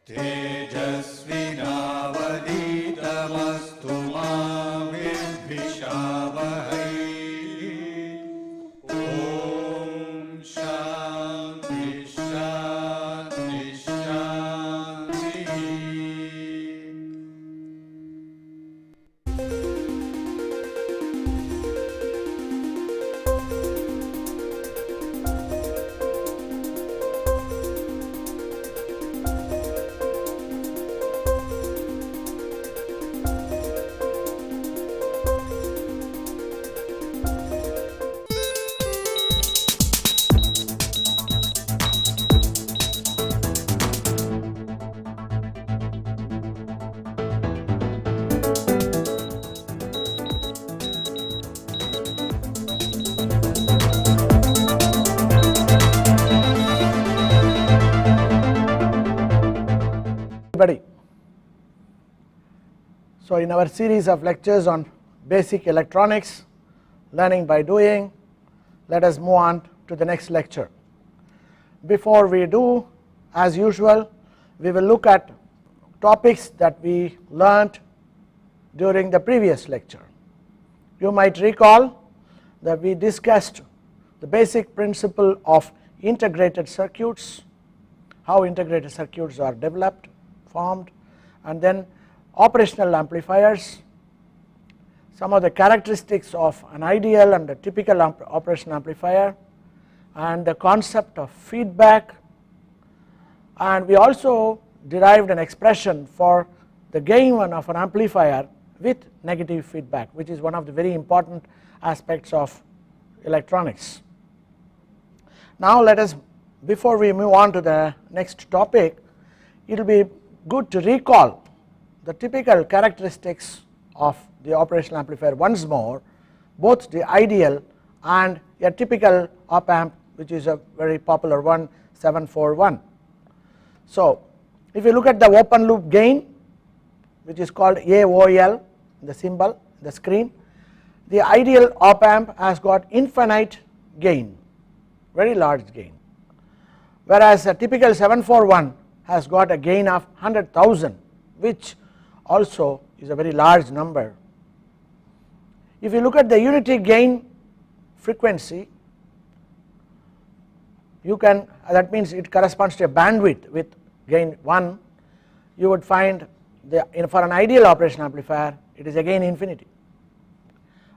तेजस्विनावधीतमस्तु मा विद्विषावहै। ॐ शान्ति शान्ति शान्तिः। Everybody. So in our series of lectures on basic electronics, learning by doing, let us move on to the next lecture. Before we do, as usual, we will look at topics that we learnt during the previous lecture. You might recall that we discussed the basic principle of integrated circuits, how integrated circuits are developed, formed, and then operational amplifiers, some of the characteristics of an ideal and a typical operational amplifier, and the concept of feedback, and we also derived an expression for the gain of an amplifier with negative feedback, which is one of the very important aspects of electronics. Now let us, before we move on to the next topic, it will be good to recall the typical characteristics of the operational amplifier once more, both the ideal and a typical op amp, which is a very popular one, 741. So if you look at the open loop gain, which is called AOL, the symbol, the screen, the ideal op amp has got infinite gain, very large gain, whereas a typical 741 has got a gain of 100,000, which also is a very large number. If you look at the unity gain frequency, you can, that means it corresponds to a bandwidth with gain 1, you would find for an ideal operation amplifier it is again infinity,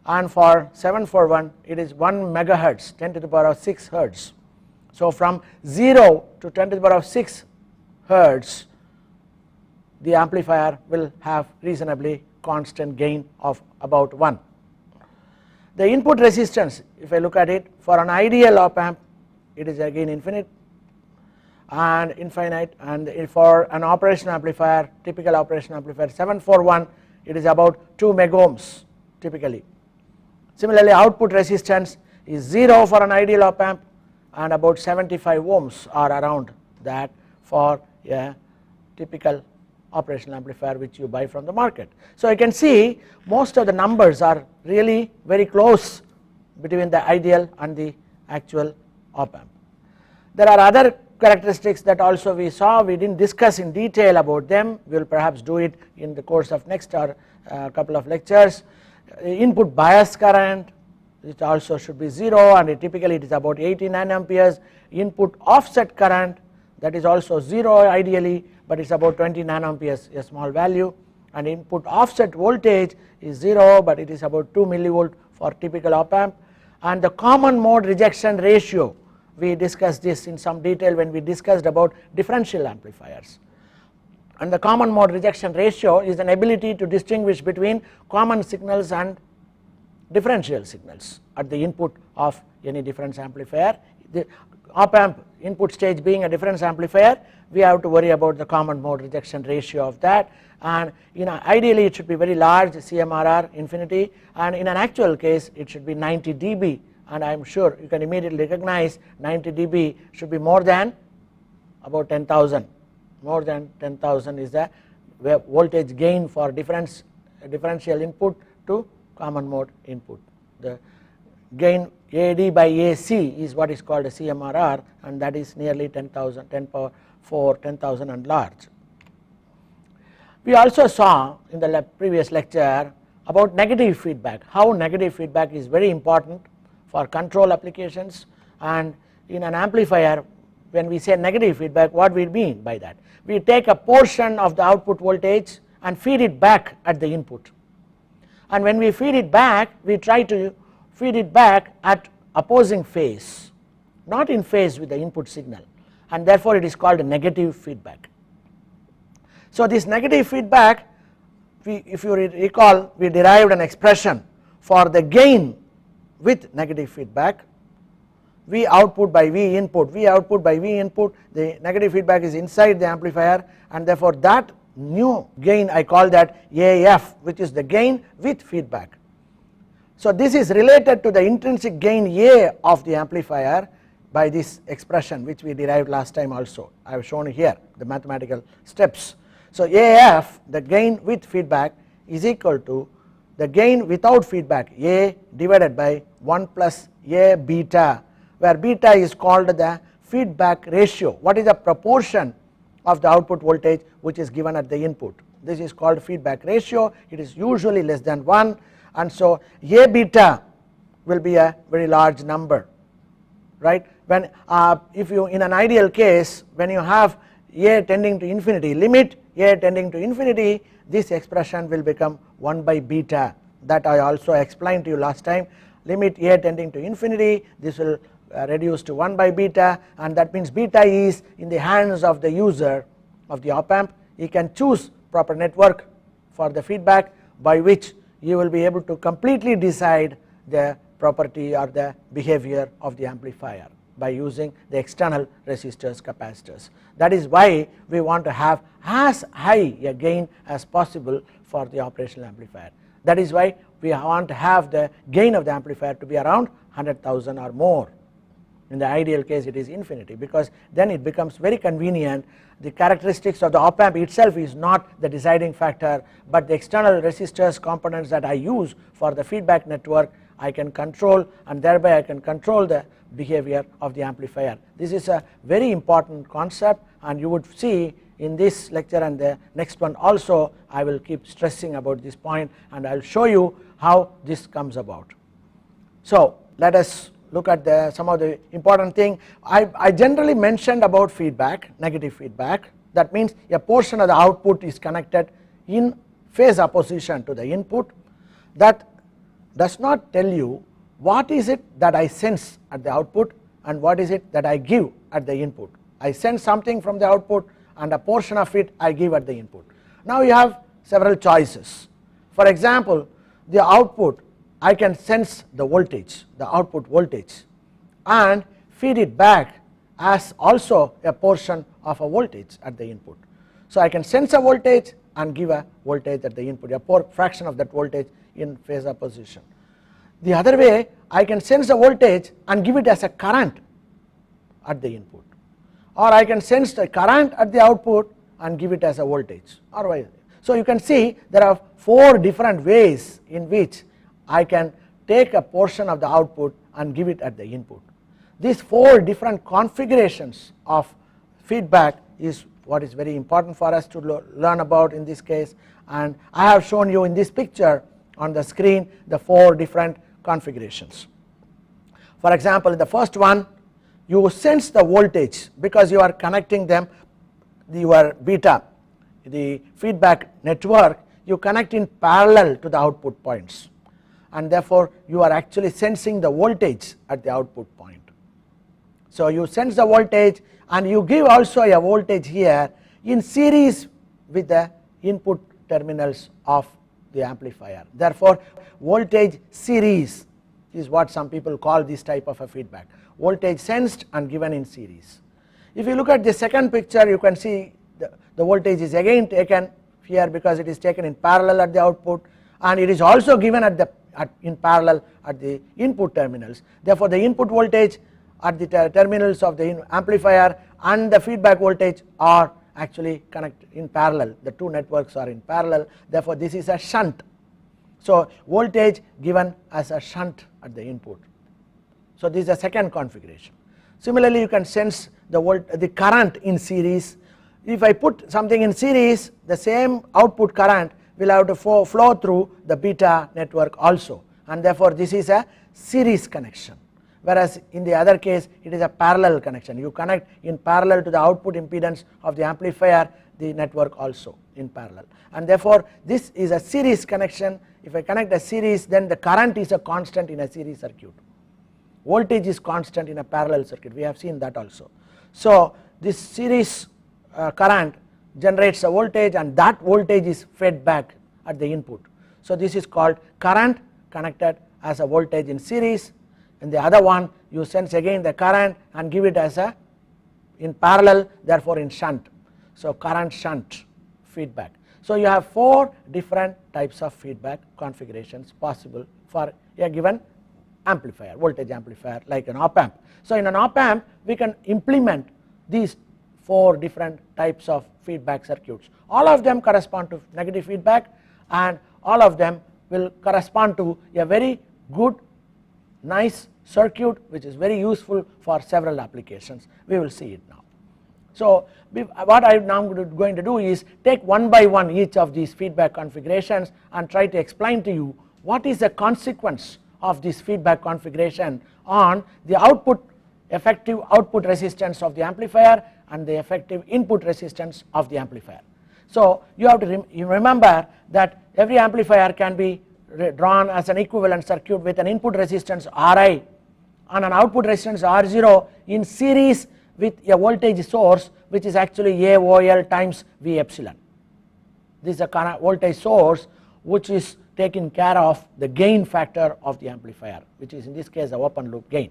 and for 741 it is 1 megahertz, 10 to the power of 6 hertz. So from 0 to 10 to the power of 6 hertz, the amplifier will have reasonably constant gain of about 1. The input resistance, if I look at it, for an ideal op amp it is again infinite and infinite, and for an operational amplifier, typical operational amplifier 741, it is about 2 megohms typically. Similarly, output resistance is 0 for an ideal op amp and about 75 ohms or around that for a typical operational amplifier which you buy from the market. So you can see most of the numbers are really very close between the ideal and the actual op amp. There are other characteristics that also we saw, we did not discuss in detail about them, we will perhaps do it in the course of next couple of lectures. Input bias current, which also should be 0, and typically it is about 80 nanoamperes. Input offset current, that is also 0 ideally, but it is about 20 nanoamperes, a small value, and input offset voltage is 0, but it is about 2 millivolt for typical op amp. And the common mode rejection ratio, we discussed this in some detail when we discussed about differential amplifiers, and the common mode rejection ratio is an ability to distinguish between common signals and differential signals at the input of any difference amplifier. The op amp input stage being a difference amplifier, we have to worry about the common mode rejection ratio of that, and ideally it should be very large, CMRR infinity, and in an actual case it should be 90 dB, and I am sure you can immediately recognize 90 dB should be more than about 10,000, more than 10,000 is the voltage gain for differential input to common mode input. The gain AD by AC is what is called a CMRR, and that is nearly 10,000, 10 power 4, 10,000 and large. We also saw in the previous lecture about negative feedback, how negative feedback is very important for control applications, and in an amplifier when we say negative feedback, what we mean by that? We take a portion of the output voltage and feed it back at the input, and when we feed it back, we try to feed it back at opposing phase, not in phase with the input signal, and therefore it is called a negative feedback. So this negative feedback, if you recall, we derived an expression for the gain with negative feedback, V output by V input, V output by V input, the negative feedback is inside the amplifier, and therefore that new gain I call that AF, which is the gain with feedback. So this is related to the intrinsic gain A of the amplifier by this expression which we derived last time also. I have shown here the mathematical steps. So AF, the gain with feedback, is equal to the gain without feedback, A divided by 1 plus A beta, where beta is called the feedback ratio. What is the proportion of the output voltage which is given at the input? This is called feedback ratio. It is usually less than 1, and so A beta will be a very large number, right? When if you, in an ideal case, when you have A tending to infinity, limit A tending to infinity, this expression will become 1 by beta, that I also explained to you last time. Limit A tending to infinity, this will reduce to 1 by beta, and that means beta is in the hands of the user of the op amp. He can choose proper network for the feedback, by which you will be able to completely decide the property or the behavior of the amplifier by using the external resistors, capacitors. That is why we want to have as high a gain as possible for the operational amplifier. That is why we want to have the gain of the amplifier to be around 100,000 or more. In the ideal case it is infinity, because then it becomes very convenient. The characteristics of the op amp itself is not the deciding factor, but the external resistors components that I use for the feedback network I can control, and thereby I can control the behavior of the amplifier. This is a very important concept, and you would see in this lecture and the next one also I will keep stressing about this point, and I will show you how this comes about. So let us look at some of the important thing. I generally mentioned about feedback, negative feedback. That means a portion of the output is connected in phase opposition to the input. That does not tell you what is it that I sense at the output and what is it that I give at the input. I sense something from the output and a portion of it I give at the input. Now you have several choices. For example, the output, I can sense the voltage, the output voltage, and feed it back as also a portion of a voltage at the input. So I can sense a voltage and give a voltage at the input, a fraction of that voltage in phase opposition. The other way, I can sense a voltage and give it as a current at the input, or I can sense the current at the output and give it as a voltage. So you can see there are 4 different ways in which I can take a portion of the output and give it at the input. These 4 different configurations of feedback is what is very important for us to learn about in this case, and I have shown you in this picture on the screen the 4 different configurations. For example, in the first one, you sense the voltage because you are connecting them, your beta, the feedback network, you connect in parallel to the output points, and therefore you are actually sensing the voltage at the output point. So you sense the voltage and you give also a voltage here in series with the input terminals of the amplifier. Therefore voltage series is what some people call this type of a feedback, voltage sensed and given in series. If you look at the second picture, you can see the voltage is again taken here because it is taken in parallel at the output, and it is also given in parallel at the input terminals. Therefore the input voltage at the terminals of the amplifier and the feedback voltage are actually connected in parallel. The 2 networks are in parallel, therefore this is a shunt. So voltage given as a shunt at the input. So this is a second configuration. Similarly, you can sense the current in series if I put something in series, the same output current will have to flow through the beta network also, and therefore this is a series connection, whereas in the other case it is a parallel connection. You connect in parallel to the output impedance of the amplifier the network also in parallel, and therefore this is a series connection. If I connect a series, then the current is a constant in a series circuit, voltage is constant in a parallel circuit, we have seen that also. So this series current generates a voltage, and that voltage is fed back at the input. So this is called current connected as a voltage in series, and the other one you sense again the current and give it as a in parallel, therefore in shunt. So current shunt feedback. So you have 4 different types of feedback configurations possible for a given amplifier, voltage amplifier like an op amp. So in an op amp we can implement these 4 different types of feedback circuits. All of them correspond to negative feedback, and all of them will correspond to a very good nice circuit which is very useful for several applications. We will see it now. So what I am now going to do is take one by one each of these feedback configurations and try to explain to you what is the consequence of this feedback configuration on the effective output resistance of the amplifier and the effective input resistance of the amplifier. So you have to remember that every amplifier can be drawn as an equivalent circuit with an input resistance Ri and an output resistance R0 in series with a voltage source which is actually AOL times V epsilon. This is a voltage source which is taking care of the gain factor of the amplifier, which is in this case the open loop gain.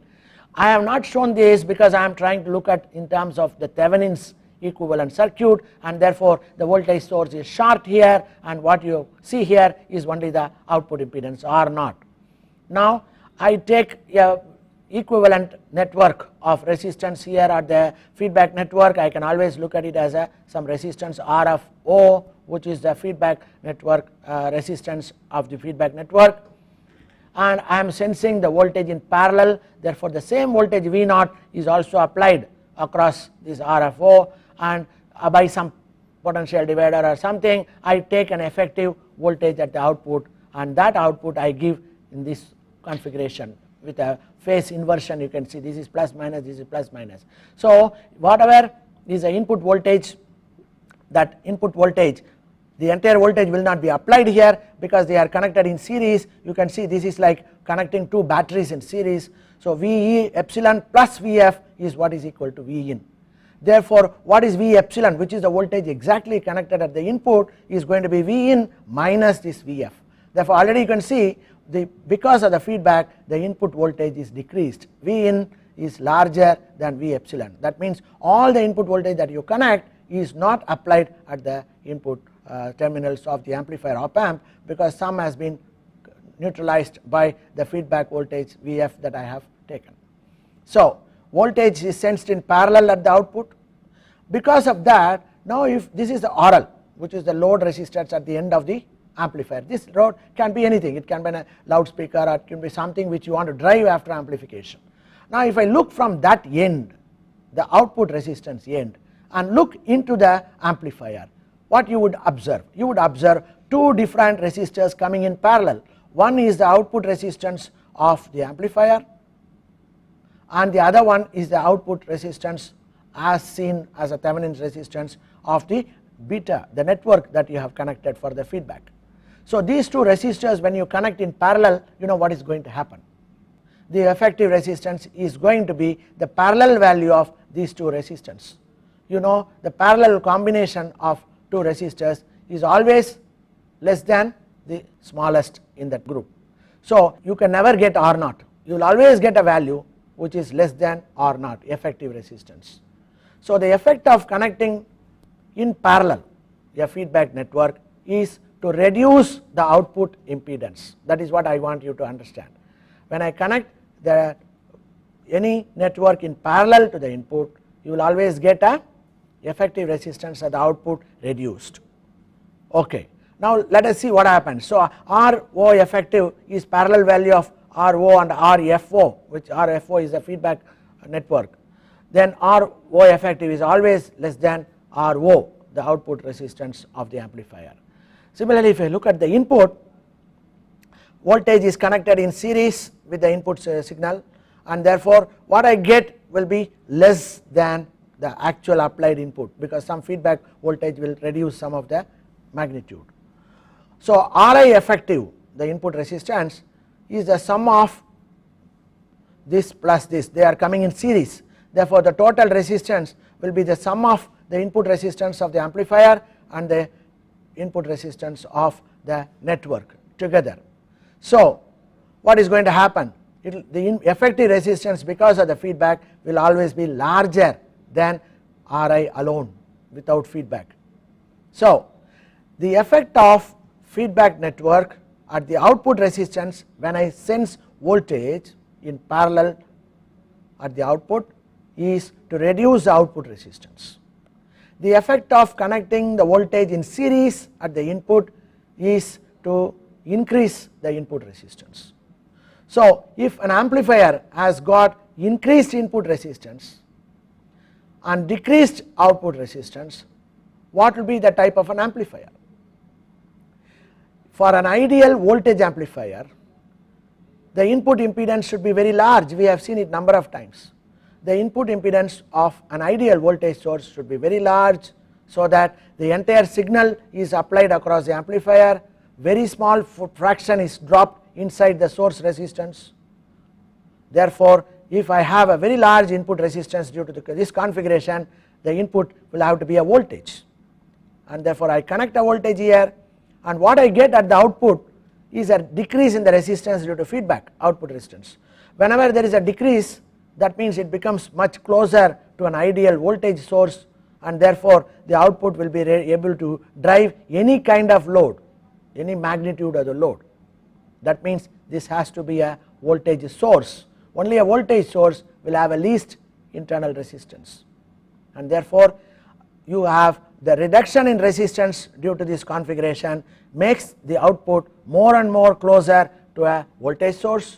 I have not shown this because I am trying to look at in terms of the Thevenin's equivalent circuit, and therefore the voltage source is short here, and what you see here is only the output impedance R0. Now I take a equivalent network of resistance here at the feedback network. I can always look at it as some resistance R of O, which is the feedback network resistance of the feedback network, and I am sensing the voltage in parallel, therefore the same voltage V0 is also applied across this R of O, and by some potential divider or something I take an effective voltage at the output, and that output I give in this configuration with a phase inversion. You can see this is plus minus, this is plus minus. So whatever is the input voltage, that input voltage, the entire voltage will not be applied here because they are connected in series. You can see this is like connecting 2 batteries in series. So VE epsilon plus VF is what is equal to V in. Therefore what is V epsilon, which is the voltage exactly connected at the input, is going to be V in minus this VF. Therefore already you can see because of the feedback the input voltage is decreased. V in is larger than V epsilon. That means all the input voltage that you connect is not applied at the input terminals of the amplifier op amp, because some has been neutralized by the feedback voltage Vf that I have taken. So voltage is sensed in parallel at the output. Because of that, now if this is the RL, which is the load resistance at the end of the amplifier, this load can be anything, it can be a loudspeaker or it can be something which you want to drive after amplification. Now if I look from that end, the output resistance end, and look into the amplifier, what you would observe? You would observe 2 different resistors coming in parallel. One is the output resistance of the amplifier, and the other one is the output resistance as seen as a Thevenin's resistance of the beta, the network that you have connected for the feedback. So these 2 resistors, when you connect in parallel, you know what is going to happen. The effective resistance is going to be the parallel value of these 2 resistors. You know the parallel combination of 2 resistors is always less than the smallest in that group. So you can never get R0, you will always get a value which is less than R0, effective resistance. So the effect of connecting in parallel a feedback network is to reduce the output impedance. That is what I want you to understand. When I connect any network in parallel to the input, you will always get a effective resistance at the output reduced. Okay. Now let us see what happens. So RO effective is parallel value of RO and RFO, which RFO is the feedback network. Then RO effective is always less than RO, the output resistance of the amplifier. Similarly, if you look at the input, voltage is connected in series with the input signal, and therefore what I get will be less than the actual applied input, because some feedback voltage will reduce some of the magnitude. So Ri effective, the input resistance, is the sum of this plus this, they are coming in series, therefore the total resistance will be the sum of the input resistance of the amplifier and the input resistance of the network together. So what is going to happen, the effective resistance because of the feedback will always be larger than Ri alone without feedback. So the effect of feedback network at the output resistance when I sense voltage in parallel at the output is to reduce the output resistance. The effect of connecting the voltage in series at the input is to increase the input resistance. So if an amplifier has got increased input resistance and decreased output resistance, what will be the type of an amplifier? For an ideal voltage amplifier, the input impedance should be very large. We have seen it number of times. The input impedance of an ideal voltage source should be very large, so that the entire signal is applied across the amplifier, very small fraction is dropped inside the source resistance. Therefore if I have a very large input resistance due to this configuration, the input will have to be a voltage, and therefore I connect a voltage here, and what I get at the output is a decrease in the resistance due to feedback output resistance. Whenever there is a decrease, that means it becomes much closer to an ideal voltage source, and therefore the output will be able to drive any kind of load, any magnitude of the load. That means this has to be a voltage source. Only a voltage source will have a least internal resistance, and therefore you have the reduction in resistance due to this configuration makes the output more and more closer to a voltage source,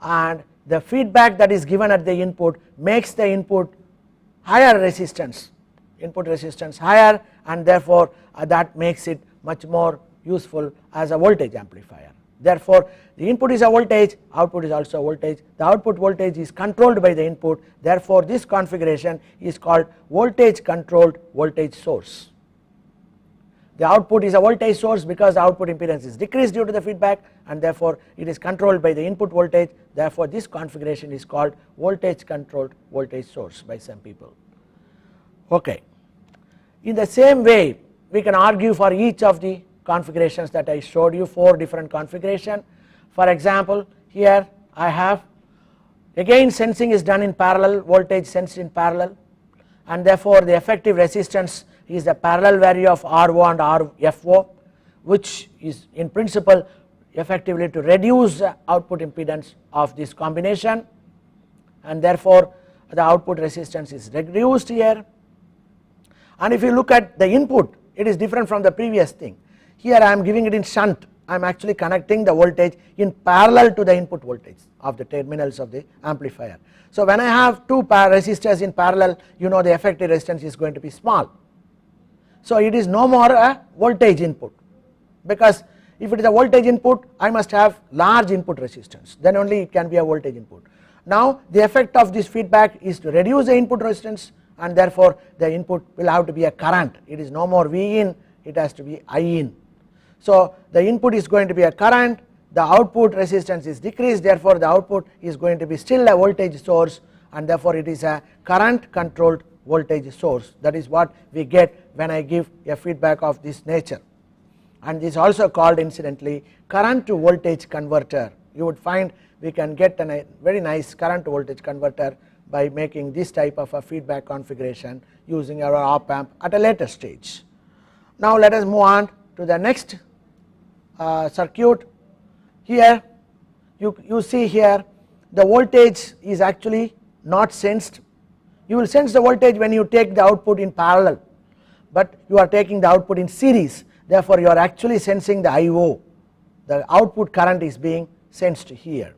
and the feedback that is given at the input makes the input higher resistance, input resistance higher, and therefore that makes it much more useful as a voltage amplifier. Therefore the input is a voltage, output is also a voltage, the output voltage is controlled by the input, therefore this configuration is called voltage controlled voltage source. The output is a voltage source because the output impedance is decreased due to the feedback, and therefore it is controlled by the input voltage, therefore this configuration is called voltage controlled voltage source by some people. Okay. In the same way we can argue for each of the configurations that I showed you, 4 different configurations. For example, here I have, again sensing is done in parallel, voltage sensed in parallel, and therefore the effective resistance is the parallel value of RO and RFO, which is in principle effectively to reduce the output impedance of this combination, and therefore the output resistance is reduced here. And if you look at the input, it is different from the previous thing. Here I am giving it in shunt, I am actually connecting the voltage in parallel to the input voltage of the terminals of the amplifier. So when I have 2 resistors in parallel, you know the effective resistance is going to be small. So it is no more a voltage input, because if it is a voltage input I must have large input resistance, then only it can be a voltage input. Now the effect of this feedback is to reduce the input resistance, and therefore the input will have to be a current, it is no more V in, it has to be I in. So the input is going to be a current, the output resistance is decreased, therefore the output is going to be still a voltage source, and therefore it is a current controlled voltage source. That is what we get when I give a feedback of this nature, and this is also called incidentally current to voltage converter. You would find we can get a very nice current to voltage converter by making this type of a feedback configuration using our op amp at a later stage. Now let us move on to the next circuit. Here you see here the voltage is actually not sensed. You will sense the voltage when you take the output in parallel, but you are taking the output in series, therefore you are actually sensing the IO, the output current is being sensed here.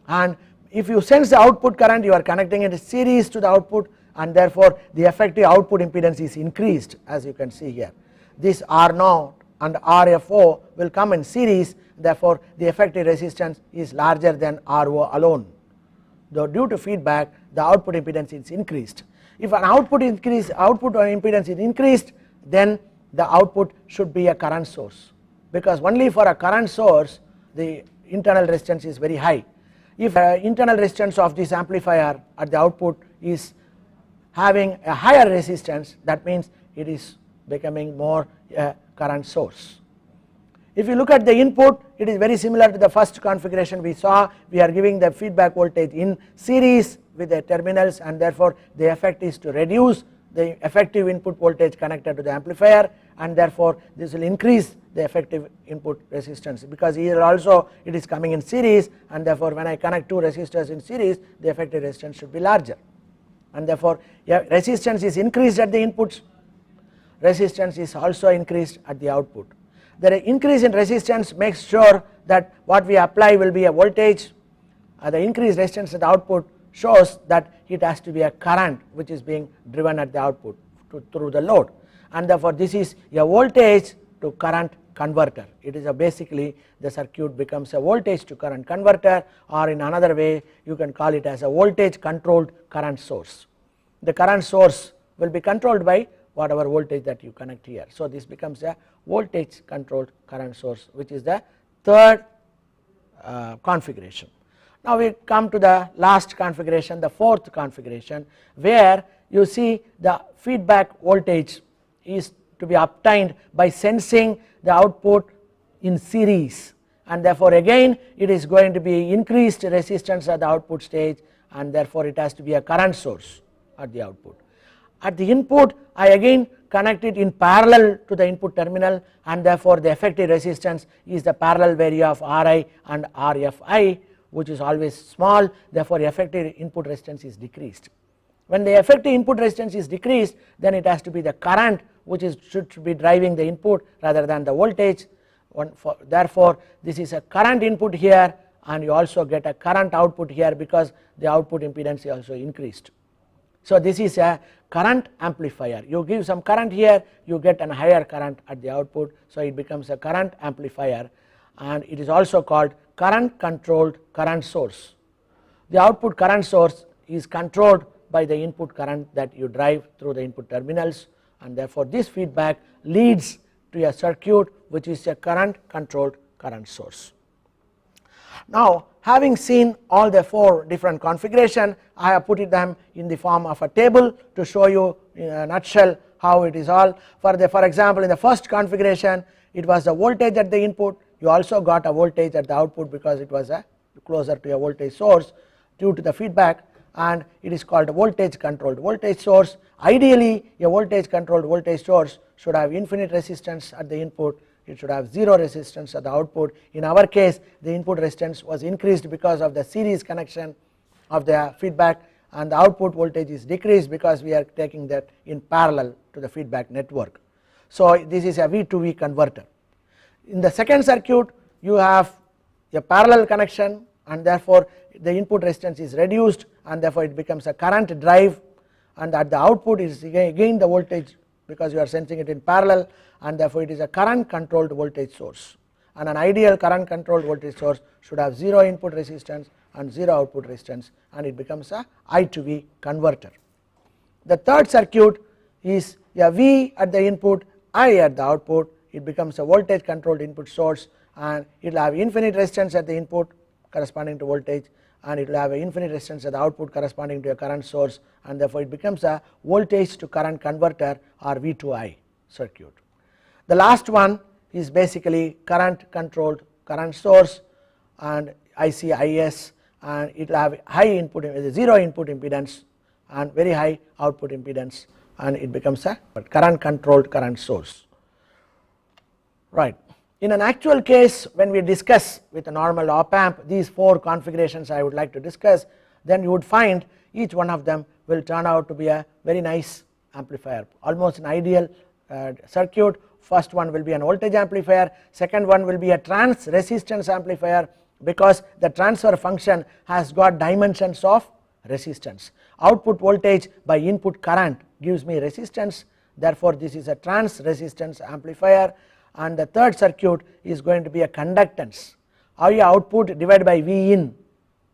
And if you sense the output current, you are connecting it in series to the output, and therefore the effective output impedance is increased, as you can see here. This R0 and RFO will come in series, therefore the effective resistance is larger than RO alone. Though due to feedback the output impedance is increased. If an output impedance is increased, then the output should be a current source, because only for a current source the internal resistance is very high. If internal resistance of this amplifier at the output is having a higher resistance, that means it is becoming more a current source. If you look at the input, it is very similar to the first configuration we saw. We are giving the feedback voltage in series with the terminals, and therefore the effect is to reduce the effective input voltage connected to the amplifier, and therefore this will increase the effective input resistance, because here also it is coming in series, and therefore when I connect two resistors in series the effective resistance should be larger, and therefore resistance is increased at the inputs, resistance is also increased at the output. The increase in resistance makes sure that what we apply will be a voltage, the increased resistance at the output shows that it has to be a current which is being driven at the output through the load, and therefore this is a voltage to current converter. It is basically the circuit becomes a voltage to current converter, or in another way you can call it as a voltage controlled current source. The current source will be controlled by whatever voltage that you connect here. So this becomes a voltage controlled current source, which is the third configuration. Now we come to the last configuration, the fourth configuration, where you see the feedback voltage is to be obtained by sensing the output in series, and therefore again it is going to be increased resistance at the output stage, and therefore it has to be a current source at the output. At the input I again connect it in parallel to the input terminal, and therefore the effective resistance is the parallel value of Ri and Rfi, which is always small, therefore effective input resistance is decreased. When the effective input resistance is decreased, then it has to be the current which should be driving the input rather than the voltage. Therefore this is a current input here, and you also get a current output here because the output impedance is also increased. So this is a current amplifier. You give some current here, you get a higher current at the output, so it becomes a current amplifier, and it is also called current controlled current source. The output current source is controlled by the input current that you drive through the input terminals, and therefore this feedback leads to a circuit which is a current controlled current source. Now having seen all the four different configurations, I have put them in the form of a table to show you in a nutshell how it is all. For example, in the first configuration it was the voltage at the input, you also got a voltage at the output because it was closer to a voltage source due to the feedback, and it is called a voltage controlled voltage source. Ideally a voltage controlled voltage source should have infinite resistance at the input, it should have zero resistance at the output. In our case the input resistance was increased because of the series connection of the feedback, and the output voltage is decreased because we are taking that in parallel to the feedback network. So this is a V2V converter. In the second circuit you have a parallel connection, and therefore the input resistance is reduced, and therefore it becomes a current drive, and at the output is again the voltage because you are sensing it in parallel, and therefore it is a current controlled voltage source, and an ideal current controlled voltage source should have zero input resistance and zero output resistance, and it becomes a I to V converter. The third circuit is a V at the input, I at the output, it becomes a voltage controlled input source, and it will have infinite resistance at the input corresponding to voltage, and it will have an infinite resistance at the output corresponding to a current source, and therefore it becomes a voltage to current converter or V2I circuit. The last one is basically current controlled current source, and ICIS, and it will have high input, zero input impedance and very high output impedance, and it becomes a current controlled current source. Right. In an actual case, when we discuss with a normal op amp these four configurations I would like to discuss, then you would find each one of them will turn out to be a very nice amplifier, almost an ideal circuit. First one will be an voltage amplifier, second one will be a trans resistance amplifier because the transfer function has got dimensions of resistance, output voltage by input current gives me resistance, therefore this is a trans resistance amplifier, and the third circuit is going to be a conductance. I output divided by V in,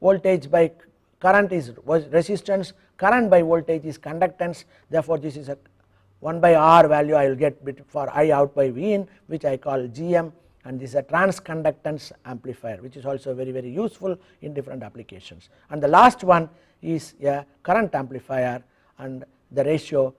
voltage by current is resistance, current by voltage is conductance, therefore this is a 1 by R value I will get for I out by V in, which I call GM, and this is a transconductance amplifier, which is also very useful in different applications. And the last one is a current amplifier, and the ratio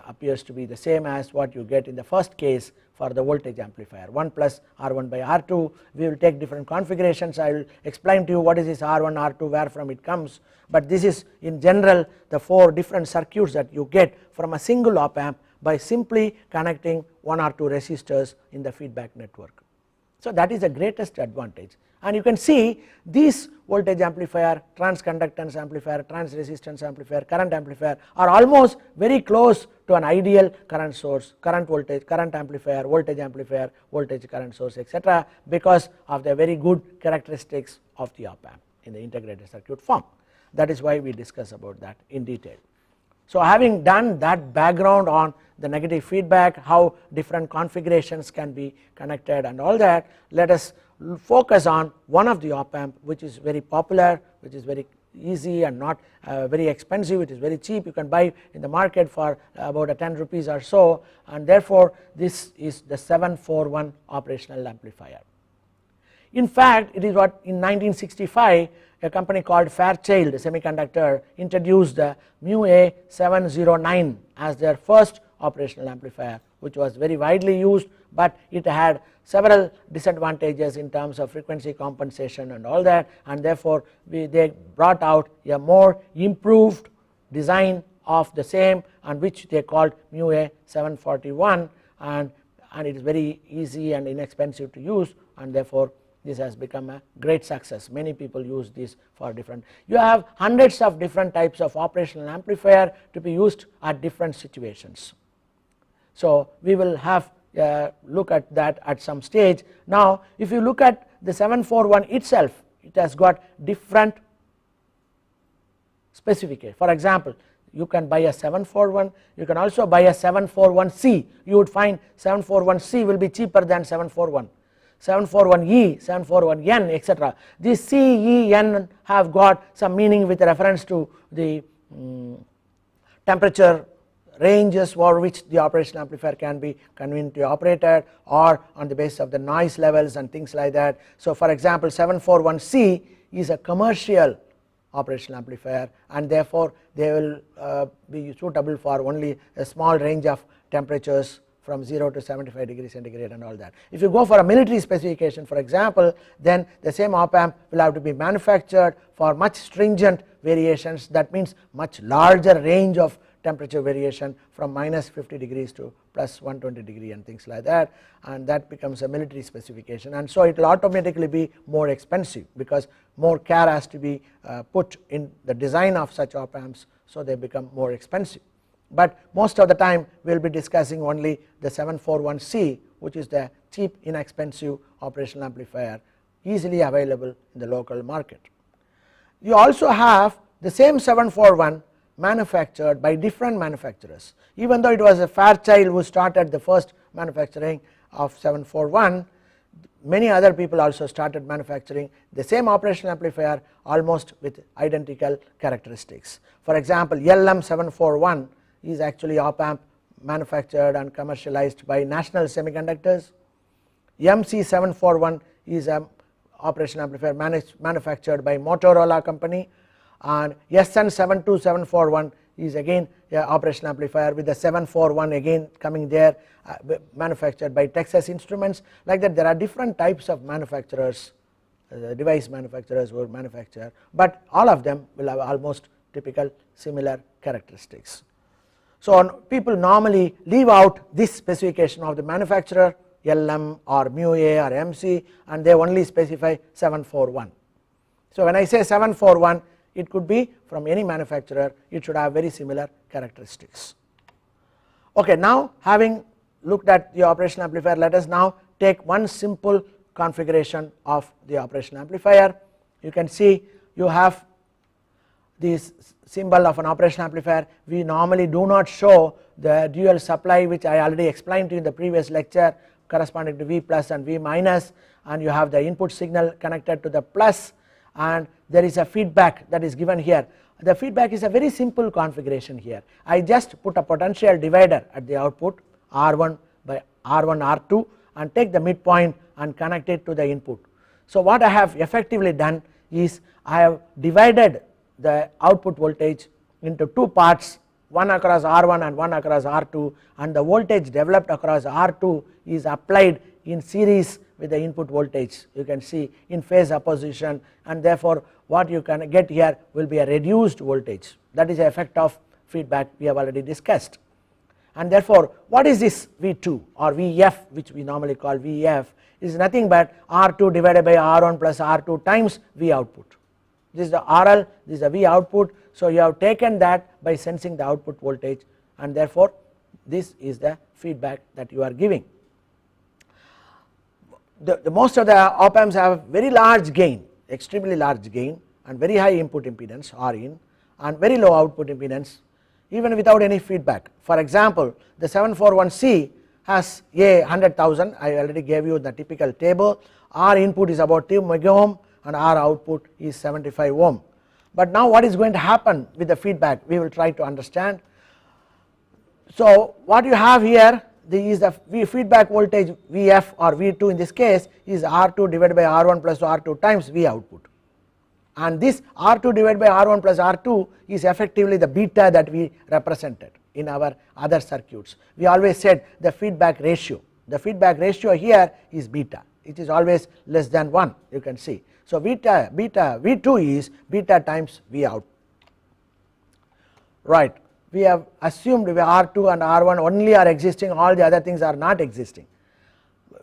appears to be the same as what you get in the first case for the voltage amplifier, 1 plus R1 by R2. We will take different configurations. I will explain to you what is this R1 R2, where from it comes, but this is in general the 4 different circuits that you get from a single op amp by simply connecting 1 or 2 resistors in the feedback network. So that is the greatest advantage, and you can see these voltage amplifier, transconductance amplifier, trans resistance amplifier, current amplifier are almost very close to an ideal current source, current voltage, current amplifier, voltage current source, etc., because of the very good characteristics of the op amp in the integrated circuit form. That is why we discuss about that in detail. So having done that background on the negative feedback, how different configurations can be connected and all that, let us focus on one of the op amp which is very popular, which is very easy and not very expensive. It is very cheap, you can buy in the market for about 10 rupees or so, and therefore this is the 741 operational amplifier. In fact, it is what in 1965 a company called Fairchild Semiconductor introduced the mu-A 709 as their first operational amplifier, which was very widely used, but it had several disadvantages in terms of frequency compensation and all that, and therefore they brought out a more improved design of the same, and which they called mu-A 741, and it is very easy and inexpensive to use, and therefore this has become a great success. Many people use this for different, you have hundreds of different types of operational amplifier to be used at different situations. So we will have look at that at some stage. Now if you look at the 741 itself, it has got different specification. For example, you can buy a 741, you can also buy a 741C. You would find 741C will be cheaper than 741. 741E, 741N, etc. These C, E, N have got some meaning with reference to the temperature ranges for which the operational amplifier can be conveniently operated, or on the basis of the noise levels and things like that. So for example, 741C is a commercial operational amplifier, and therefore they will be suitable for only a small range of temperatures from 0 to 75 degrees centigrade and all that. If you go for a military specification, for example, then the same op amp will have to be manufactured for much stringent variations. That means much larger range of temperature variation from minus 50 degrees to plus 120 degree and things like that, and that becomes a military specification, and so it will automatically be more expensive because more care has to be put in the design of such op amps, so they become more expensive. But most of the time we will be discussing only the 741C, which is the cheap, inexpensive operational amplifier easily available in the local market. You also have the same 741 manufactured by different manufacturers. Even though it was a Fairchild who started the first manufacturing of 741, many other people also started manufacturing the same operational amplifier almost with identical characteristics. For example, LM741 is actually op amp manufactured and commercialized by National Semiconductors. MC741 is an operational amplifier manufactured by Motorola company, and SN72741 is again an operational amplifier with the 741 again coming there, manufactured by Texas Instruments. Like that, there are different types of manufacturers, device manufacturers who manufacture, but all of them will have almost typical similar characteristics. So people normally leave out this specification of the manufacturer, LM or mu-A or MC, and they only specify 741. So when I say 741, it could be from any manufacturer, it should have very similar characteristics. Okay, now having looked at the operational amplifier, let us now take one simple configuration of the operational amplifier. You can see you have this symbol of an operational amplifier, we normally do not show the dual supply, which I already explained to you in the previous lecture, corresponding to V plus and V minus, and you have the input signal connected to the plus, and there is a feedback that is given here. The feedback is a very simple configuration here. I just put a potential divider at the output R1 by R1 R2 and take the midpoint and connect it to the input. So what I have effectively done is I have divided the output voltage into two parts, one across R1 and one across R2, and the voltage developed across R2 is applied in series with the input voltage, you can see in phase opposition, and therefore what you can get here will be a reduced voltage. That is the effect of feedback we have already discussed. And therefore what is this V2 or Vf, which we normally call Vf, is nothing but R2 divided by R1 plus R2 times V output. This is the RL, this is the V output, so you have taken that by sensing the output voltage, and therefore this is the feedback that you are giving. The most of the op amps have very large gain, extremely large gain, and very high input impedance Rin, and very low output impedance even without any feedback. For example, the 741C has a 100,000, I already gave you the typical table. R input is about 2 mega ohm and R output is 75 ohm. But now what is going to happen with the feedback, we will try to understand. So what you have here, is the feedback voltage Vf or V2 in this case is R2 divided by R1 plus R2 times V output, and this R2 divided by R1 plus R2 is effectively the beta that we represented in our other circuits. We always said the feedback ratio here is beta, it is always less than 1, you can see. So V2 is beta times V out, right. We have assumed R2 and R1 only are existing, all the other things are not existing.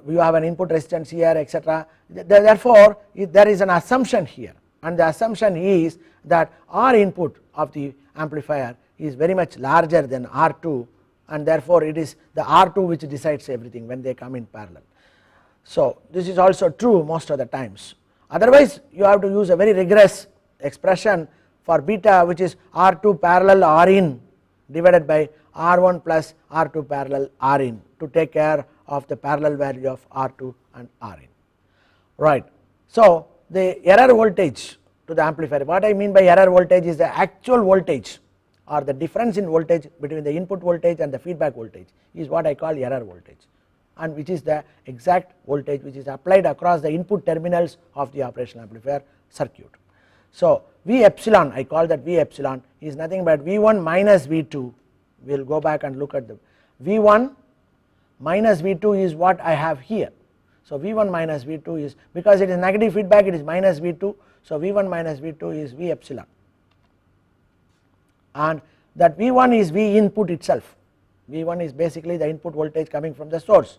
We have an input resistance here, etc. Therefore there is an assumption here, and the assumption is that R input of the amplifier is very much larger than R2, and therefore it is the R2 which decides everything when they come in parallel. So this is also true most of the times. Otherwise you have to use a very rigorous expression for beta, which is R2 parallel Rin divided by R1 plus R2 parallel Rin to take care of the parallel value of R2 and Rin, right. So the error voltage to the amplifier, what I mean by error voltage is the actual voltage or the difference in voltage between the input voltage and the feedback voltage is what I call error voltage, and which is the exact voltage which is applied across the input terminals of the operational amplifier circuit. So V epsilon, I call that V epsilon, is nothing but V1 minus V2. We will go back and look at the V1 minus V2 is what I have here. So V1 minus V2 is, because it is negative feedback, it is minus V2, so V1 minus V2 is V epsilon, and that V1 is V input itself. V1 is basically the input voltage coming from the source.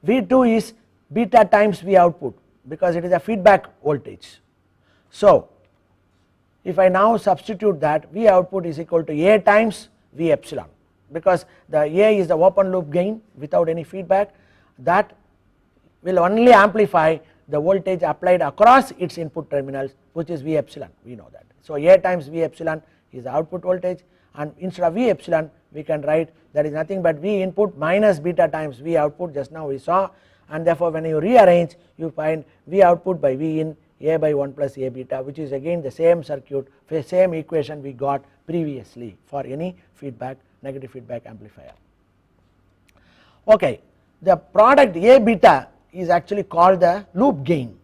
V2 is beta times V output because it is a feedback voltage. So if I now substitute that, V output is equal to A times V epsilon, because the A is the open loop gain without any feedback, that will only amplify the voltage applied across its input terminals, which is V epsilon, we know that. So A times V epsilon is the output voltage, and instead of V epsilon we can write that is nothing but V input minus beta times V output, just now we saw, and therefore when you rearrange you find V output by V in A by 1 plus A beta, which is again the same circuit, same equation we got previously for any feedback, negative feedback amplifier. Okay, the product A beta is actually called the loop gain.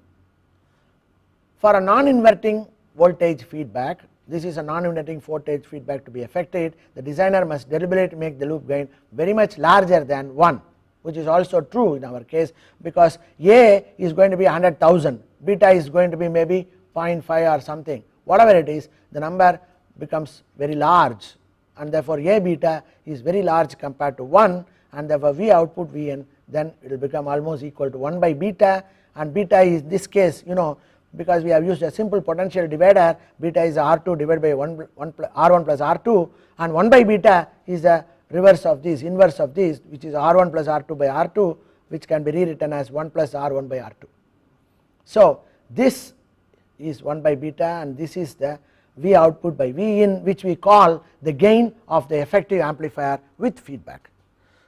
For a non-inverting voltage feedback, this is a non-inverting voltage feedback to be affected, the designer must deliberately make the loop gain very much larger than 1, which is also true in our case, because A is going to be 100,000, beta is going to be maybe 0.5 or something, whatever it is, the number becomes very large, and therefore A beta is very large compared to 1, and therefore V output Vn, then it will become almost equal to 1 by beta, and beta is this case, because we have used a simple potential divider, beta is R2 divided by R1 plus R2, and 1 by beta is the reverse of this, inverse of this, which is R1 plus R2 by R2, which can be rewritten as 1 plus R1 by R2. So this is 1 by beta, and this is the V output by V in, which we call the gain of the effective amplifier with feedback.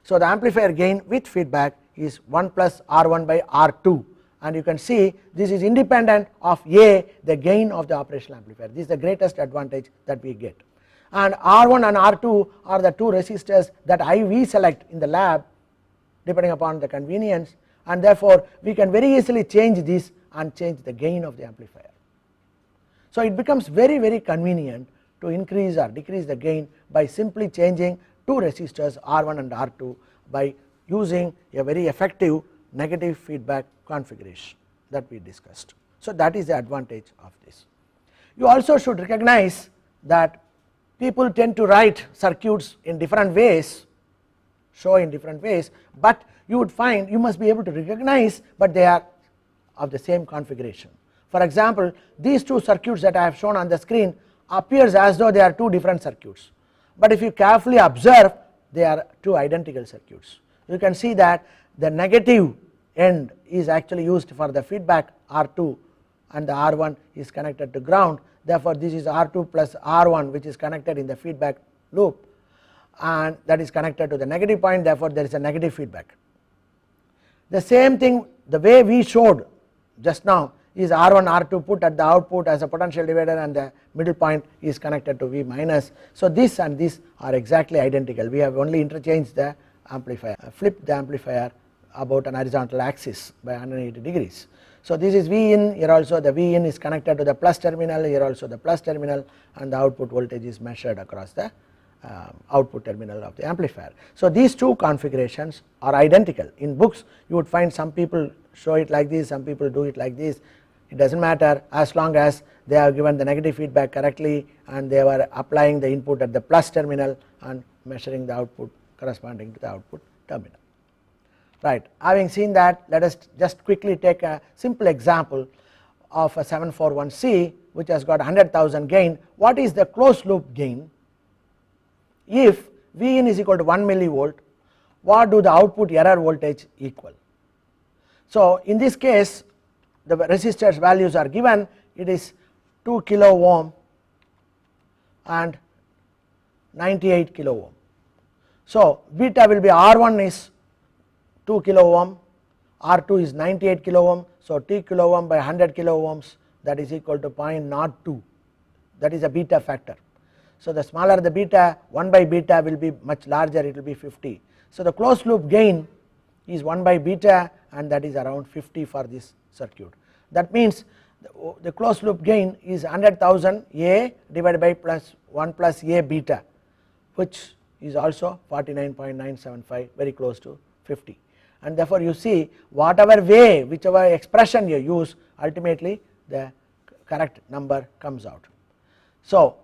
So the amplifier gain with feedback is 1 plus R1 by R2, and you can see this is independent of A, the gain of the operational amplifier. This is the greatest advantage that we get. And R1 and R2 are the two resistors that we select in the lab depending upon the convenience, and therefore we can very easily change this and change the gain of the amplifier. So it becomes very convenient to increase or decrease the gain by simply changing two resistors R1 and R2 by using a very effective negative feedback configuration that we discussed. So that is the advantage of this. You also should recognize that people tend to write circuits in different ways, show in different ways, but you would find you must be able to recognize, but they are of the same configuration. For example, these two circuits that I have shown on the screen appears as though they are two different circuits, but if you carefully observe, they are two identical circuits. You can see that the negative end is actually used for the feedback R2 and the R1 is connected to ground. Therefore this is R2 plus R1 which is connected in the feedback loop, and that is connected to the negative point, therefore there is a negative feedback. The same thing, the way we showed just now, is R1 R2 put at the output as a potential divider and the middle point is connected to V minus. So this and this are exactly identical. We have only interchanged the amplifier, flipped the amplifier about an horizontal axis by 180 degrees. So this is V in, here also the V in is connected to the plus terminal, here also the plus terminal, and the output voltage is measured across the output terminal of the amplifier. So these two configurations are identical. In books you would find some people show it like this, some people do it like this. It does not matter as long as they have given the negative feedback correctly and they were applying the input at the plus terminal and measuring the output corresponding to the output terminal. Right, having seen that, let us just quickly take a simple example of a 741C which has got 100,000 gain. What is the closed loop gain? If V in is equal to 1 millivolt, what do the output error voltage equal? So in this case the resistors values are given, it is 2 kilo ohm and 98 kilo ohm. So beta will be R1 is 2 kilo ohm, R2 is 98 kilo ohm, so 2 kilo ohm by 100 kilo ohms, that is equal to 0.02, that is a beta factor. So the smaller the beta, 1 by beta will be much larger, it will be 50. So the closed loop gain is 1 by beta and that is around 50 for this circuit. That means the closed loop gain is 100,000 A divided by plus 1 plus A beta, which is also 49.975, very close to 50. And therefore you see whatever way, whichever expression you use, ultimately the correct number comes out. So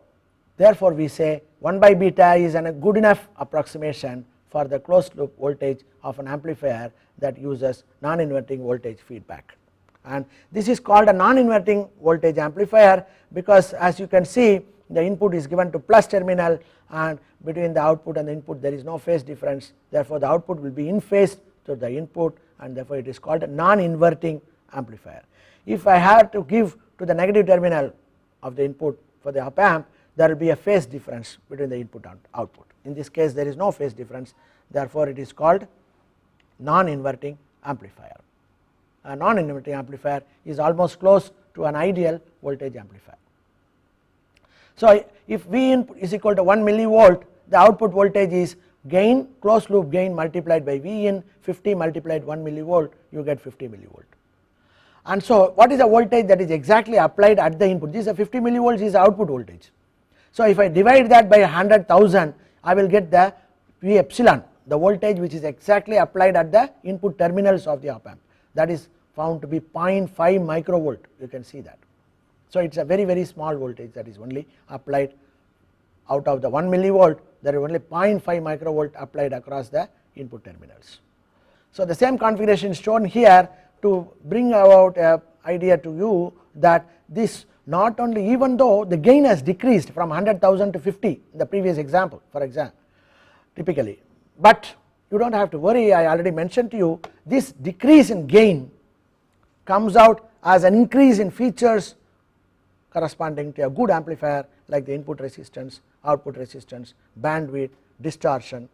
therefore we say 1 by beta is a good enough approximation for the closed loop voltage of an amplifier that uses non-inverting voltage feedback. And this is called a non-inverting voltage amplifier because as you can see the input is given to plus terminal and between the output and the input there is no phase difference, therefore the output will be in phase to the input and therefore it is called a non-inverting amplifier. If I have to give to the negative terminal of the input for the op amp, there will be a phase difference between the input and output. In this case there is no phase difference, therefore it is called non-inverting amplifier. A non-inverting amplifier is almost close to an ideal voltage amplifier. So if V in is equal to 1 millivolt, the output voltage is gain, closed loop gain multiplied by V in, 50 multiplied 1 millivolt, you get 50 millivolt. And so what is the voltage that is exactly applied at the input? This is a 50 millivolts is the output voltage. So if I divide that by 100,000, I will get the V epsilon, the voltage which is exactly applied at the input terminals of the op amp, that is found to be 0.5 microvolt, you can see that. So it is a very small voltage that is only applied out of the 1 millivolt, there is only 0.5 microvolt applied across the input terminals. So the same configuration is shown here to bring about an idea to you that this not only, even though the gain has decreased from 100,000 to 50 in the previous example for example typically, but you do not have to worry, I already mentioned to you this decrease in gain comes out as an increase in features corresponding to a good amplifier like the input resistance, output resistance, bandwidth, distortion,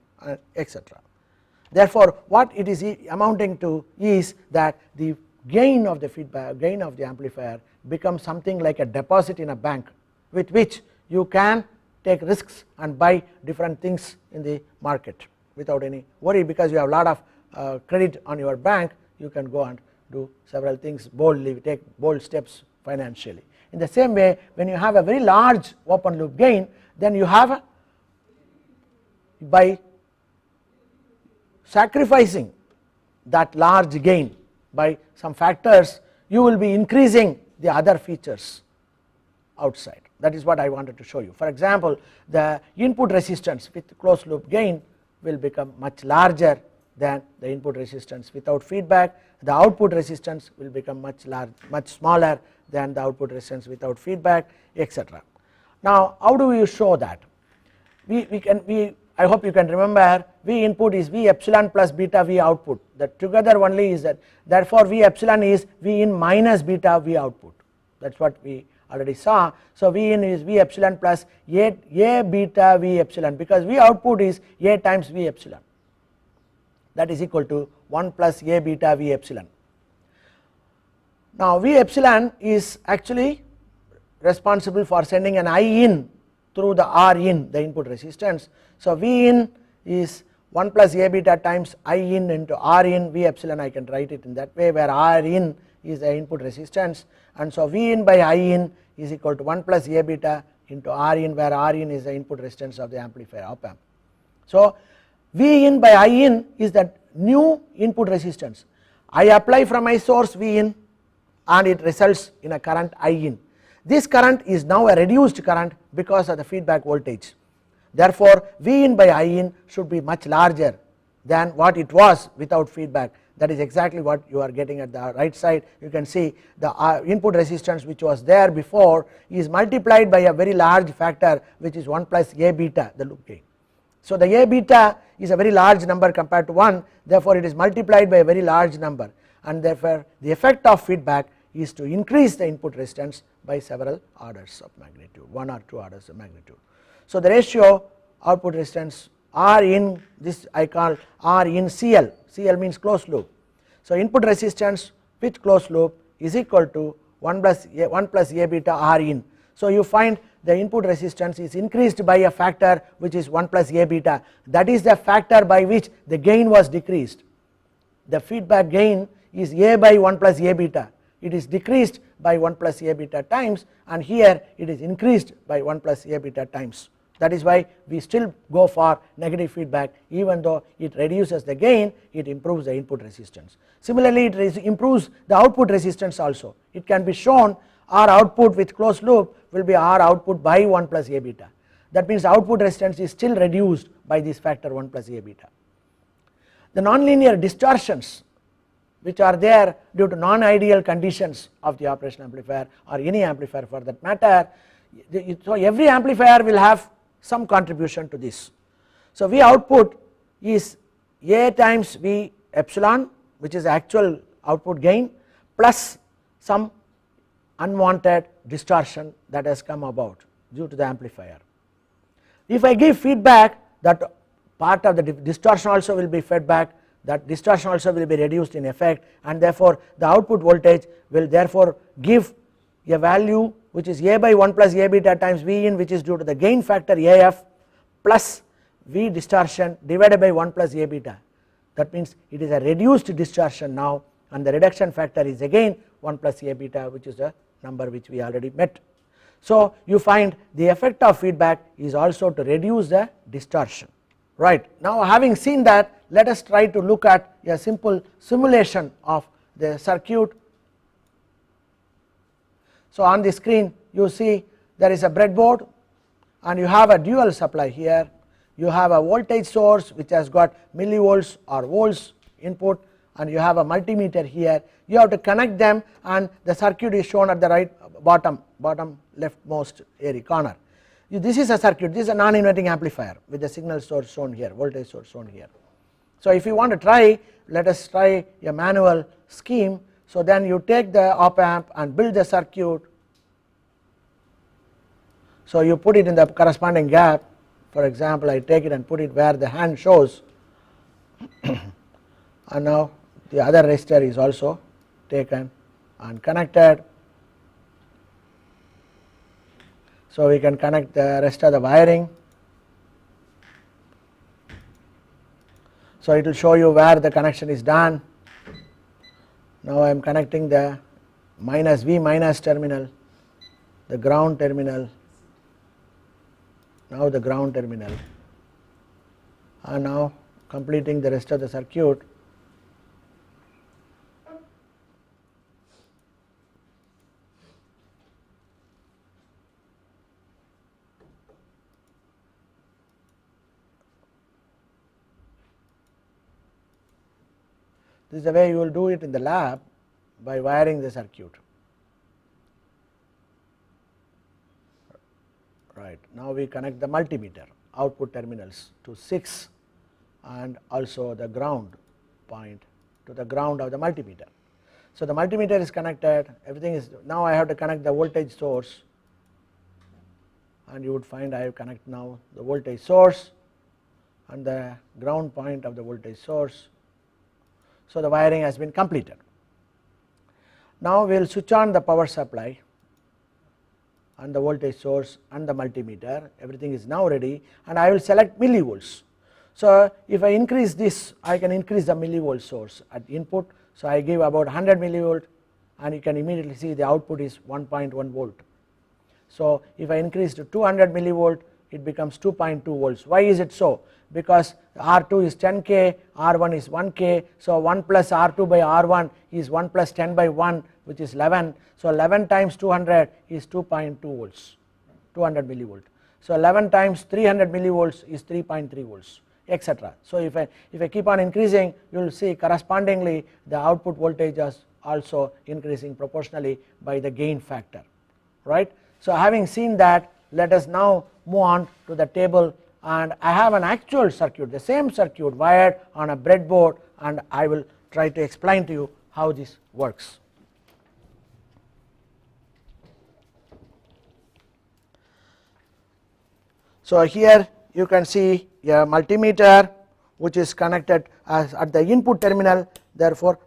etc. Therefore, what it is amounting to is that the gain of the feedback, gain of the amplifier becomes something like a deposit in a bank with which you can take risks and buy different things in the market without any worry, because you have a lot of credit on your bank. You can go and do several things boldly, take bold steps financially. In the same way, when you have a very large open loop gain, then you have by sacrificing that large gain by some factors, you will be increasing the other features outside. That is what I wanted to show you. For example, the input resistance with closed loop gain will become much larger than the input resistance without feedback. The output resistance will become much smaller than the output resistance without feedback, etc. Now, how do you show that? I hope you can remember, V input is V epsilon plus beta V output. That together only is that. Therefore, V epsilon is V in minus beta V output. That is what we already saw. So, V in is V epsilon plus A beta V epsilon, because V output is A times V epsilon. That is equal to 1 plus A beta V epsilon. Now, V epsilon is actually responsible for sending an I in through the R in, the input resistance. So, V in is 1 plus A beta times I in into R in. V epsilon, I can write it in that way, where R in is the input resistance, and so V in by I in is equal to 1 plus A beta into R in, where R in is the input resistance of the amplifier op amp. So, V in by I in is that new input resistance. I apply from my source V in and it results in a current I in. This current is now a reduced current because of the feedback voltage. Therefore, V in by I in should be much larger than what it was without feedback. That is exactly what you are getting at the right side. You can see the input resistance which was there before is multiplied by a very large factor, which is 1 plus A beta, the loop gain. So, the A beta is a very large number compared to 1, therefore, it is multiplied by a very large number, and therefore, the effect of feedback is to increase the input resistance by several orders of magnitude, 1 or 2 orders of magnitude. So, the ratio output resistance R in, this I call R in CL, CL means closed loop. So, input resistance with closed loop is equal to 1 plus A beta R in. So, you find the input resistance is increased by a factor which is 1 plus A beta, that is the factor by which the gain was decreased. The feedback gain is A by 1 plus A beta, it is decreased by 1 plus A beta times, and here it is increased by 1 plus A beta times. That is why we still go for negative feedback, even though it reduces the gain, it improves the input resistance. Similarly, it improves the output resistance also. It can be shown R output with closed loop will be R output by 1 plus A beta. That means output resistance is still reduced by this factor 1 plus A beta. The nonlinear distortions which are there due to non-ideal conditions of the operational amplifier, or any amplifier for that matter. So, every amplifier will have some contribution to this. So, V output is A times V epsilon, which is actual output gain, plus some unwanted distortion that has come about due to the amplifier. If I give feedback, that part of the distortion also will be fed back, that distortion also will be reduced in effect, and therefore, the output voltage will therefore give a value which is A by 1 plus A beta times V in, which is due to the gain factor AF plus V distortion divided by 1 plus A beta. That means it is a reduced distortion now, and the reduction factor is again 1 plus A beta, which is a number which we already met. So, you find the effect of feedback is also to reduce the distortion. Right. Now, having seen that, let us try to look at a simple simulation of the circuit. So, on the screen you see there is a breadboard and you have a dual supply here. You have a voltage source which has got millivolts or volts input, and you have a multimeter here. You have to connect them, and the circuit is shown at the right bottom leftmost area corner. This is a circuit, this is a non-inverting amplifier with the signal source shown here, voltage source shown here. So, if you want to try, let us try a manual scheme. So, then you take the op amp and build the circuit. So you put it in the corresponding gap. For example, I take it and put it where the hand shows, and now the other resistor is also taken and connected. So we can connect the rest of the wiring. So it will show you where the connection is done. Now I am connecting the V minus terminal, the ground terminal, now the ground terminal, and now completing the rest of the circuit. This is the way you will do it in the lab by wiring the circuit. Right. Now we connect the multimeter output terminals to 6 and also the ground point to the ground of the multimeter. So the multimeter is connected, everything is, now I have to connect the voltage source, and you would find I have connect now the voltage source and the ground point of the voltage source. So the wiring has been completed. Now we will switch on the power supply and the voltage source and the multimeter, everything is now ready, and I will select millivolts. So if I increase this, I can increase the millivolt source at input. So I give about 100 millivolt, and you can immediately see the output is 1.1 volt. So if I increase to 200 millivolt, it becomes 2.2 volts. Why is it so? Because R2 is 10K, R1 is 1K, so 1 plus R2 by R1 is 1 plus 10 by 1, which is 11. So 11 times 200 is 2.2 volts, 200 millivolt. So 11 times 300 millivolts is 3.3 volts, etc. So if I keep on increasing, you will see correspondingly the output voltage is also increasing proportionally by the gain factor, right. So having seen that, let us now move on to the table, and I have an actual circuit, the same circuit wired on a breadboard, and I will try to explain to you how this works. So here you can see a multimeter which is connected as at the input terminal, therefore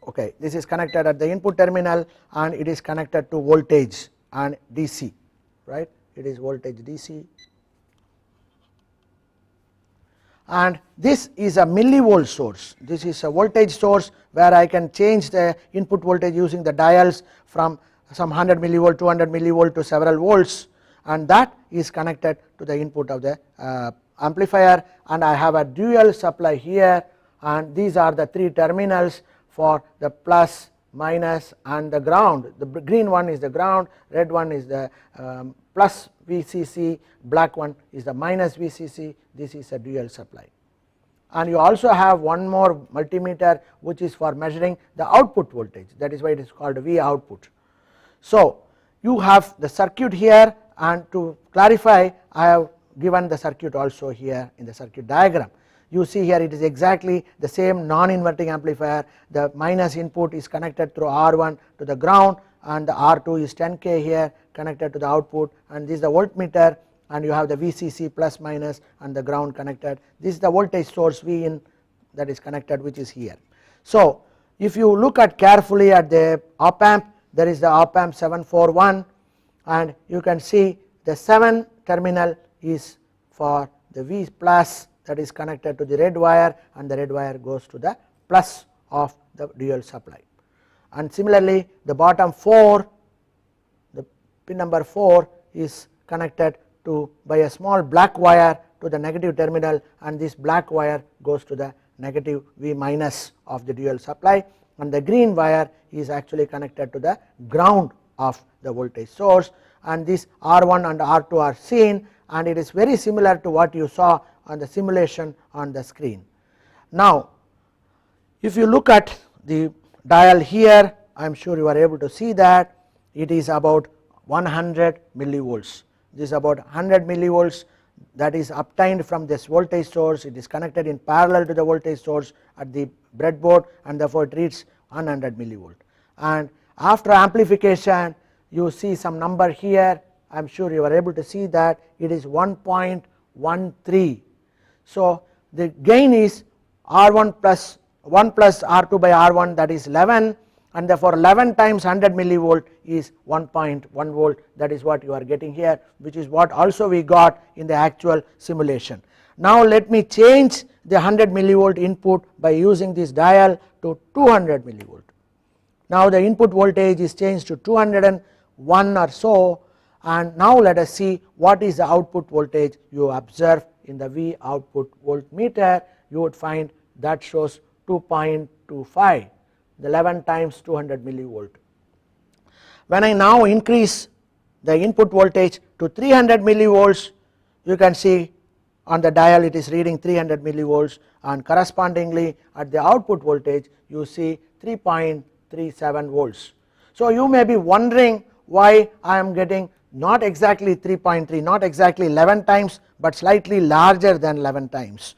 okay, this is connected at the input terminal and it is connected to voltage and DC, right, it is voltage DC, and this is a millivolt source. This is a voltage source where I can change the input voltage using the dials from some 100 millivolt, 200 millivolt to several volts, and that is connected to the input of the amplifier, and I have a dual supply here, and these are the 3 terminals for the plus, minus and the ground. The green one is the ground, red one is the plus VCC, black one is the minus VCC. This is a dual supply, and you also have one more multimeter which is for measuring the output voltage, that is why it is called V output. So you have the circuit here, and to clarify I have given the circuit also here in the circuit diagram. You see here it is exactly the same non-inverting amplifier. The minus input is connected through R1 to the ground, and the R2 is 10K here connected to the output, and this is the voltmeter, and you have the VCC plus minus and the ground connected. This is the voltage source V in that is connected, which is here. So if you look at carefully at the op amp, there is the op amp 741, and you can see the 7 terminal is for the V plus, that is connected to the red wire, and the red wire goes to the plus of the dual supply. And similarly the bottom 4, the pin number 4 is connected to by a small black wire to the negative terminal, and this black wire goes to the negative V minus of the dual supply, and the green wire is actually connected to the ground of the voltage source, and this R1 and R2 are seen, and it is very similar to what you saw on the simulation on the screen. Now if you look at the dial here, I am sure you are able to see that it is about 100 millivolts. This is about 100 millivolts that is obtained from this voltage source. It is connected in parallel to the voltage source at the breadboard, and therefore it reads 100 millivolt. And after amplification you see some number here I am sure you are able to see that it is 1.13. So the gain is R1 plus 1 plus R2 by R1, that is 11, and therefore 11 times 100 millivolt is 1.1 volt. That is what you are getting here, which is what also we got in the actual simulation. Now let me change the 100 millivolt input by using this dial to 200 millivolt. Now the input voltage is changed to 201 or so, and now let us see what is the output voltage you observe in the V output voltmeter. You would find that shows 2.25, the 11 times 200 millivolt. When I now increase the input voltage to 300 millivolts, you can see on the dial it is reading 300 millivolts, and correspondingly at the output voltage you see 3.37 volts. So you may be wondering why I am getting not exactly 3.3, not exactly 11 times, but slightly larger than 11 times.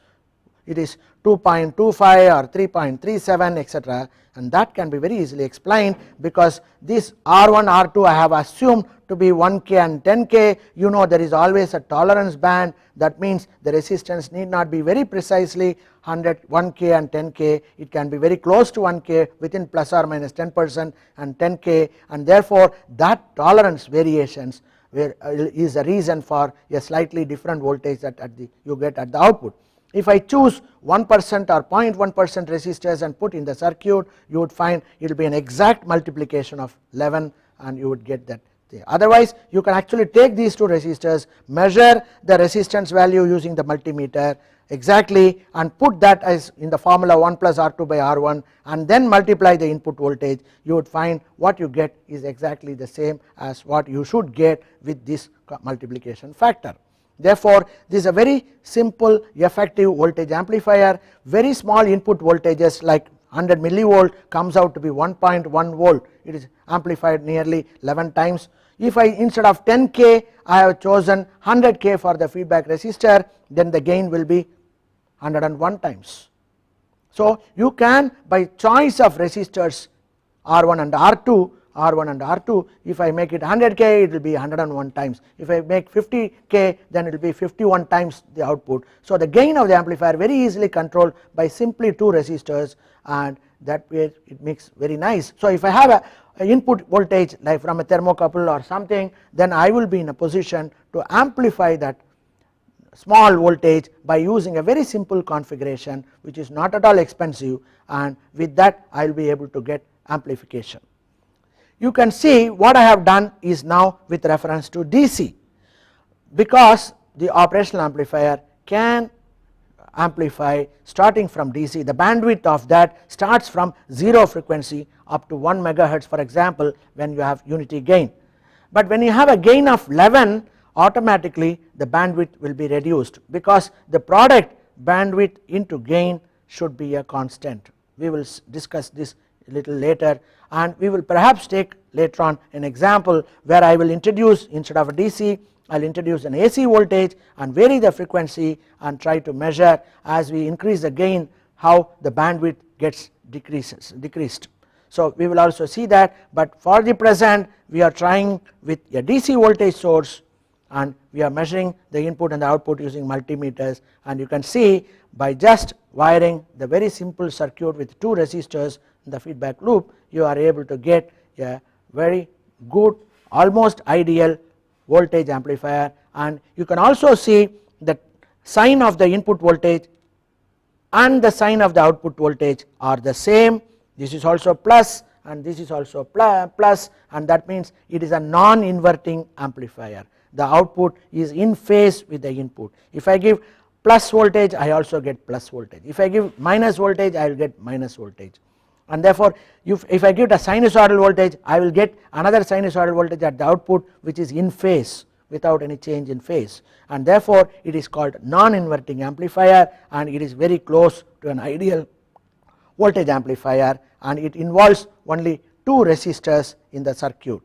It is 2.25 or 3.37, etc., and that can be very easily explained because this R1 R2 I have assumed to be 1K and 10K. You know there is always a tolerance band, that means the resistance need not be very precisely 1K and 10K, it can be very close to 1K within plus or minus 10% and 10K, and therefore that tolerance variations is a reason for a slightly different voltage that you get at the output. If I choose 1% or 0.1% resistors and put in the circuit, you would find it will be an exact multiplication of 11 and you would get that thing. Otherwise you can actually take these two resistors, measure the resistance value using the multimeter exactly and put that as in the formula 1 plus R2 by R1 and then multiply the input voltage. You would find what you get is exactly the same as what you should get with this multiplication factor. Therefore this is a very simple effective voltage amplifier. Very small input voltages like 100 millivolt comes out to be 1.1 volt. It is amplified nearly 11 times. If I instead of 10K I have chosen 100K for the feedback resistor, then the gain will be 101 times. So you can, by choice of resistors R1 and R2, if I make it 100K it will be 101 times, if I make 50K then it will be 51 times the output. So the gain of the amplifier very easily controlled by simply two resistors, and that way it makes very nice. So if I have a input voltage like from a thermocouple or something, then I will be in a position to amplify that small voltage by using a very simple configuration which is not at all expensive, and with that I will be able to get amplification. You can see what I have done is now with reference to DC, because the operational amplifier can amplify starting from DC. The bandwidth of that starts from 0 frequency up to 1 megahertz, for example, when you have unity gain. But when you have a gain of 11, automatically the bandwidth will be reduced because the product bandwidth into gain should be a constant. We will discuss this a little later, and we will perhaps take later on an example where I will introduce, instead of a DC I will introduce an AC voltage and vary the frequency and try to measure as we increase the gain how the bandwidth gets decreased. So we will also see that, but for the present we are trying with a DC voltage source and we are measuring the input and the output using multimeters, and you can see by just wiring the very simple circuit with two resistors in the feedback loop you are able to get a very good, almost ideal voltage amplifier. And you can also see the sign of the input voltage and the sign of the output voltage are the same. This is also plus and this is also plus, and that means it is a non-inverting amplifier. The output is in phase with the input. If I give plus voltage I also get plus voltage, if I give minus voltage I will get minus voltage, and therefore if I give a sinusoidal voltage I will get another sinusoidal voltage at the output which is in phase without any change in phase, and therefore it is called non-inverting amplifier, and it is very close to an ideal voltage amplifier, and it involves only two resistors in the circuit.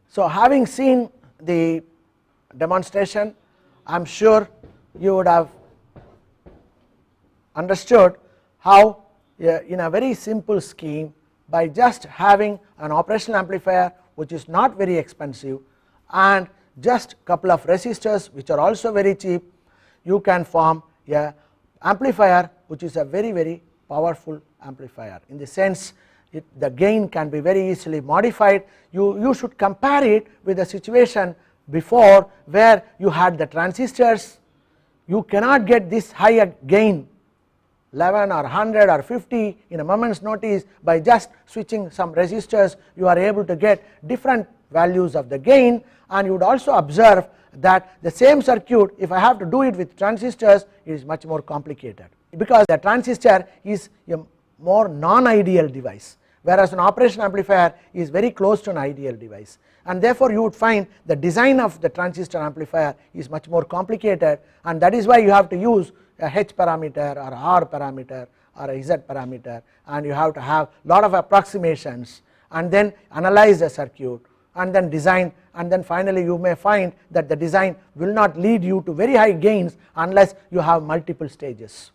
So having seen the demonstration, I am sure you would have understood how in a very simple scheme, by just having an operational amplifier which is not very expensive and just couple of resistors which are also very cheap, you can form a amplifier which is a very powerful amplifier. In the sense the gain can be very easily modified. You should compare it with the situation before where you had the transistors. You cannot get this high gain 11 or 100 or 50 in a moment's notice. By just switching some resistors you are able to get different values of the gain, and you would also observe that the same circuit, if I have to do it with transistors, it is much more complicated, because the transistor is a more non-ideal device, whereas an operation amplifier is very close to an ideal device, and therefore you would find the design of the transistor amplifier is much more complicated, and that is why you have to use a H parameter or R parameter or a Z parameter, and you have to have lot of approximations and then analyze the circuit and then design, and then finally you may find that the design will not lead you to very high gains unless you have multiple stages.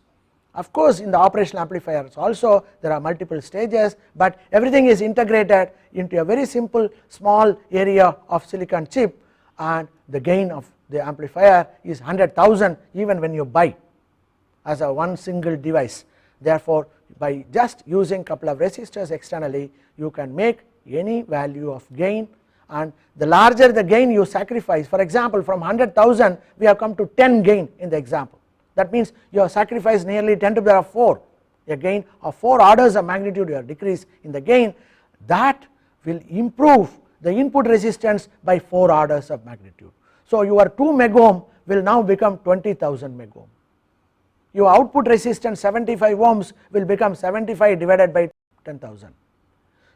Of course in the operational amplifiers also there are multiple stages, but everything is integrated into a very simple small area of silicon chip, and the gain of the amplifier is 100,000 even when you buy as a one single device. Therefore by just using couple of resistors externally you can make any value of gain, and the larger the gain you sacrifice, for example from 100,000 we have come to 10 gain in the example. That means you have sacrificed nearly 10 to the power 4, a gain of 4 orders of magnitude you have decreased in the gain. That will improve the input resistance by 4 orders of magnitude. So your 2 megohm will now become 20,000 megohm. Your output resistance 75 ohms will become 75 divided by 10,000.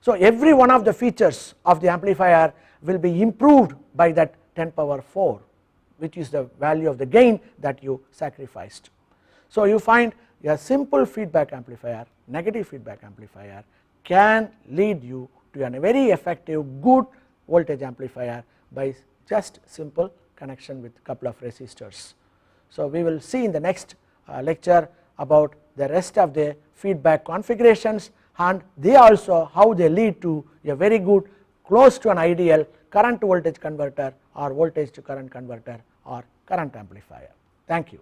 So every one of the features of the amplifier will be improved by that 10 power 4, which is the value of the gain that you sacrificed. So you find a simple feedback amplifier, negative feedback amplifier, can lead you to a very effective good voltage amplifier by just simple connection with couple of resistors. So we will see in the next lecture about the rest of the feedback configurations, and they also how they lead to a very good close to an ideal current to voltage converter or voltage to current converter or current amplifier. Thank you.